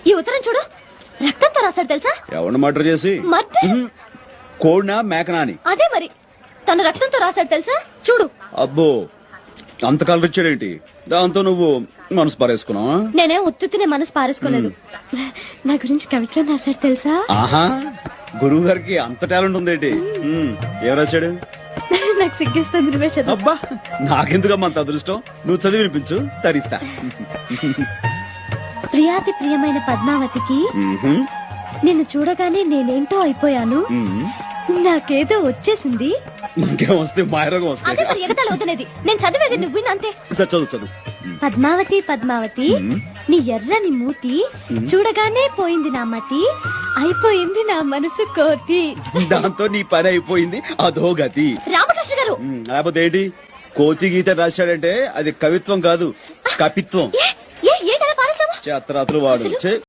ఈ ఉత్తరం చూడు, రక్తంతో రాశాడు తెలుసా? ఎవరిని మర్డర్ చేసి? మర్డర్? కోడినా మేకనా అని. అదే మరి, తన రక్తంతో రాశాడు తెలుసా? చూడు. అబ్బో, అంత కలర్ ఇచ్చాడేంటి? దాంతో నువ్వు మనసు పారేసుకున్నావా? నేనే ఉత్తునే మనసు పారేసుకోలేదు. నా గురించి కవిత్వం రాశాడు తెలుసా? ఆహా, గురువు గారికి అంత టాలెంట్ ఉందేంటి? ఏం రాశాడు? నాకు సిగ్గేస్తుంది, నువ్వే చదువు. అబ్బా, నాకెందుకమ్మా అంత అదృష్టం? నువ్వు చదివి వినిపించు, తరిస్తా. ప్రియాతి ప్రియమైన పద్మావతికి నిన్ను చూడగానే నేనేంటో అయిపోయాను. నాకేదో వచ్చేసింది. ఇంకేం వస్తే మాయరోగం అదే వస్తాయి. మరి ఎగతాళి అవుతున్నది. నేను చదివేది నువ్వు విను అంతే. సరే, చదువు చదువు. పద్మావతి పద్మావతి, నీ ఎర్రని మూతి చూడగానే పోయింది నా మతి, అయిపోయింది నా మనసు కోతి. దాంతో నీ పని అయిపోయింది, అదో గతి. రామకృష్ణ గారు, లేకపోతే ఏంటి? కోతి గీత రాశాడంటే అది కవిత్వం కాదు, కపిత్వం. ఏంటలా పారేసావు? చేతరాత్రులు వాడు.